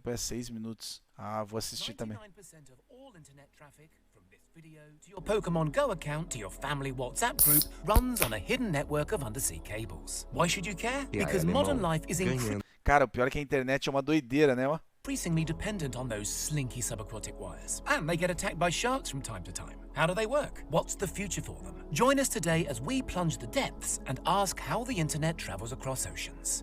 tempo é? 6 minutos. Ah, vou assistir também. 99% of all internet traffic, from this video to your Pokemon Go account to your family WhatsApp group, runs on a hidden network of undersea cables. Why should you care? Because modern life is Cara, o pior é que a internet é uma doideira, né? Ó. increasingly dependent on those slinky subaquatic wires. And they get attacked by sharks from time to time. How do they work? What's the future for them? Join us today as we plunge the depths and ask how the internet travels across oceans.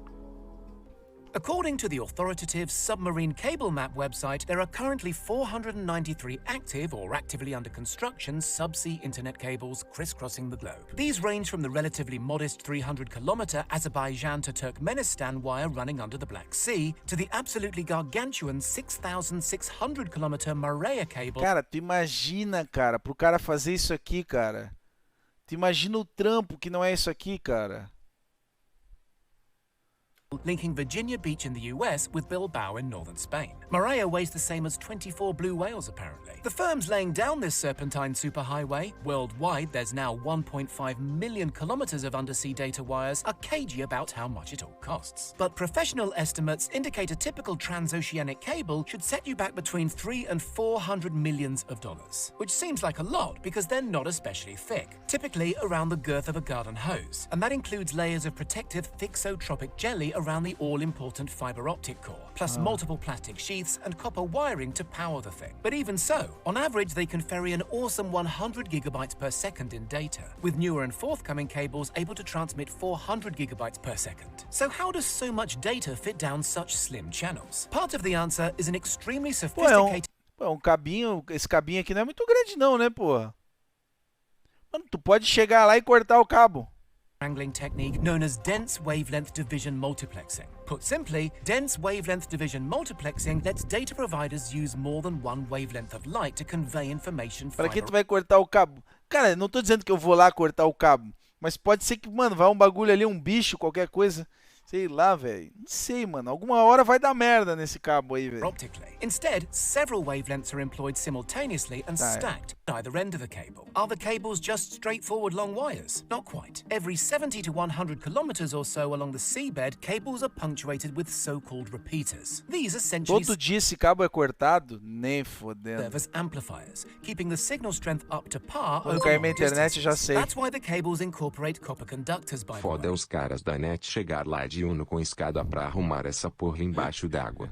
According to the authoritative Submarine Cable Map website, there are currently 493 active or actively under construction subsea internet cables crisscrossing the globe. These range from the relatively modest 300-kilometer Azerbaijan to Turkmenistan wire running under the Black Sea to the absolutely gargantuan 6,600-kilometer Maria cable. Cara, tu imagina, cara, pro cara fazer isso aqui, cara. Tu imagina o trampo que não é isso aqui, cara. Linking Virginia Beach in the US with Bilbao in northern Spain. Maria weighs the same as 24 blue whales, apparently. The firms laying down this serpentine superhighway, worldwide there's now 1.5 million kilometers of undersea data wires, are cagey about how much it all costs. But professional estimates indicate a typical transoceanic cable should set you back between $300 and $400 millions, which seems like a lot because they're not especially thick, typically around the girth of a garden hose, and that includes layers of protective thixotropic jelly around the all-important fiber optic core, plus multiple plastic sheaths and copper wiring to power the thing. But even so, on average they can ferry an awesome 100 gigabytes per second in data, with newer and forthcoming cables able to transmit 400 gigabytes per second. So how does so much data fit down such slim channels? Part of the answer is an extremely sophisticated... cabinho, esse cabinho aqui não é muito grande não, né, porra? Mano, tu pode chegar lá e cortar o cabo. Wrangling technique known as dense wavelength division multiplexing. Put simply, dense wavelength division multiplexing lets data providers use more than one wavelength of light to convey information. Para que tu vai cortar o cabo? Cara, não tô dizendo que eu vou lá cortar o cabo, mas pode ser que, mano, vai um bagulho ali, um bicho, qualquer coisa. Sei lá, velho. Não sei, mano. Alguma hora vai dar merda nesse cabo aí, velho. Optically. Instead, several wavelengths are employed simultaneously and stacked at either end of the cable. Are the cables just straightforward long wires? Not quite. Every 70 to 100 kilometers or so along the seabed, cables are punctuated with so-called repeaters. These essentially todo dia esse cabo é cortado? Nem fodendo. serve as amplifiers, keeping the signal strength up to par Quando over cair long minha internet, já sei. That's why the cables incorporate copper conductors, by the way. Foda os caras da net chegar lá de Uno com escada pra arrumar essa porra embaixo d'água.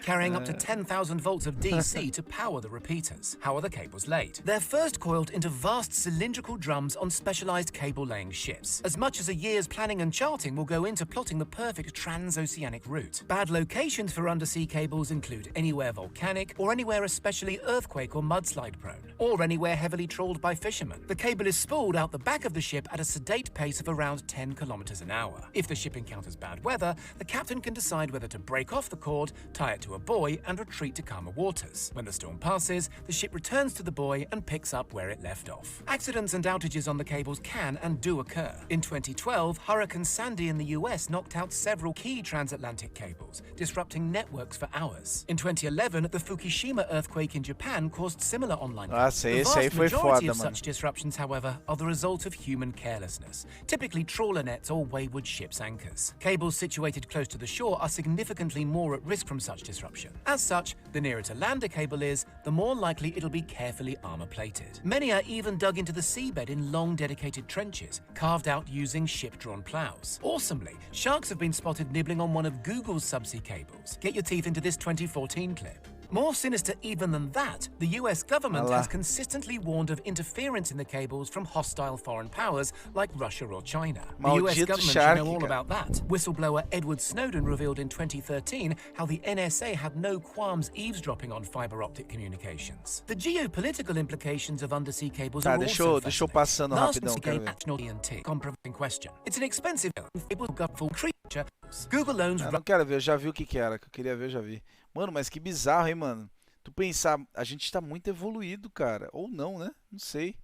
Carrying up to 10,000 volts of DC to power the repeaters. How are the cables laid? They're first coiled into vast cylindrical drums on specialized cable-laying ships. As much as a year's planning and charting will go into plotting the perfect transoceanic route. Bad locations for undersea cables include anywhere volcanic, or anywhere especially earthquake or mudslide prone, or anywhere heavily trawled by fishermen. The cable is spooled out the back of the ship at a sedate pace of around 10 kilometers an hour. If the ship encounters bad weather, the captain can decide whether to break off the cord, tie it to a buoy and retreat to calmer waters. When the storm passes, the ship returns to the buoy and picks up where it left off. Accidents and outages on the cables can and do occur. In 2012, Hurricane Sandy in the US knocked out several key transatlantic cables, disrupting networks for hours. In 2011, the Fukushima earthquake in Japan caused similar online Ah, sei, esse aí the foi vast majority foda, of mano. such disruptions, however, are the result of human carelessness, typically trawler nets or wayward ships' anchors. Cables situated close to the shore are significantly more at risk from such disruption. As such, the nearer to land a cable is, the more likely it'll be carefully armor-plated. Many are even dug into the seabed in long dedicated trenches, carved out using ship-drawn plows. Awesomely, sharks have been spotted nibbling on one of Google's subsea cables. Get your teeth into this 2014 clip. More sinister even than that, the US government has consistently warned of interference in the cables from hostile foreign powers like Russia or China. The US Maldito government shark, should know all cara. about that. Whistleblower Edward Snowden revealed in 2013 how the NSA had no qualms eavesdropping on fiber optic communications. The geopolitical implications of undersea cables Tá, are deixa also eu fascinating. passando Last rapidão, quero ver. national TNT, compromising question. It's an expensive cable full creature. Google owns Eu não quero ver, eu já vi o que era, que eu queria ver, eu já vi. Mano, mas que bizarro, hein, mano? Tu pensar, a gente tá muito evoluído, cara. Ou não, né? Não sei.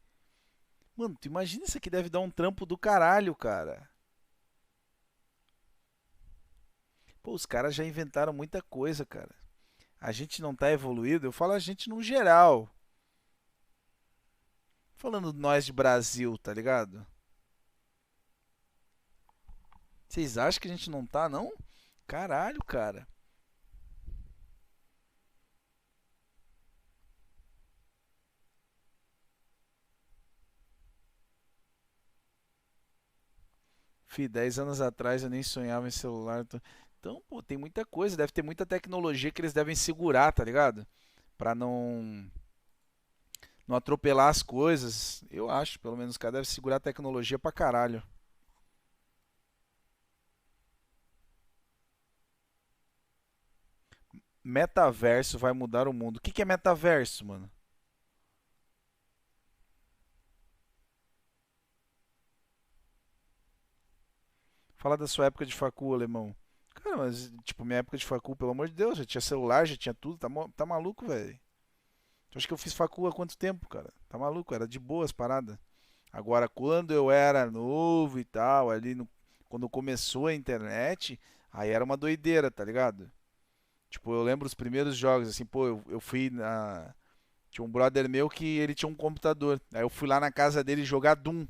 Mano, tu imagina isso aqui deve dar um trampo do caralho, cara. Pô, os caras já inventaram muita coisa, cara. A gente não tá evoluído, eu falo a gente no geral. Falando nós de Brasil, tá ligado? Vocês acham que a gente não tá, não? Caralho, cara. Fih, 10 anos atrás eu nem sonhava em celular. Então, pô, tem muita coisa. Deve ter muita tecnologia que eles devem segurar, tá ligado? Pra não atropelar as coisas. Eu acho, pelo menos, os caras devem segurar a tecnologia pra caralho. Metaverso vai mudar o mundo. O que que é metaverso, mano? Fala da sua época de facu, alemão. Cara, mas, tipo, minha época de facu, pelo amor de Deus, já tinha celular, já tinha tudo. Tá maluco, velho? Tu acha que eu fiz facu há quanto tempo, cara? Tá maluco? Era de boas paradas. Agora, quando eu era novo e tal, quando começou a internet, aí era uma doideira, tá ligado? Tipo, eu lembro os primeiros jogos, assim, pô, eu fui na. Tinha um brother meu que ele tinha um computador. Aí eu fui lá na casa dele jogar Doom.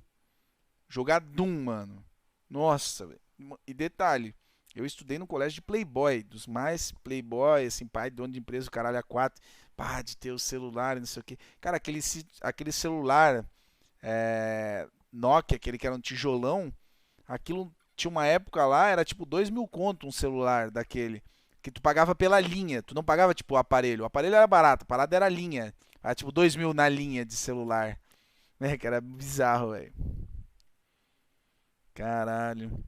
Jogar Doom, mano. Nossa, velho. E detalhe, eu estudei no colégio de Playboy, dos mais Playboy, assim, pai, dono de empresa, o caralho a quatro. Pá, de ter o celular, e não sei o quê. Cara, aquele celular Nokia, aquele que era um tijolão, aquilo tinha uma época lá, era tipo 2.000 conto um celular daquele. Que tu pagava pela linha, tu não pagava tipo o aparelho. O aparelho era barato, a parada era a linha. Era tipo 2.000 na linha de celular. Né, que era bizarro, velho. Caralho.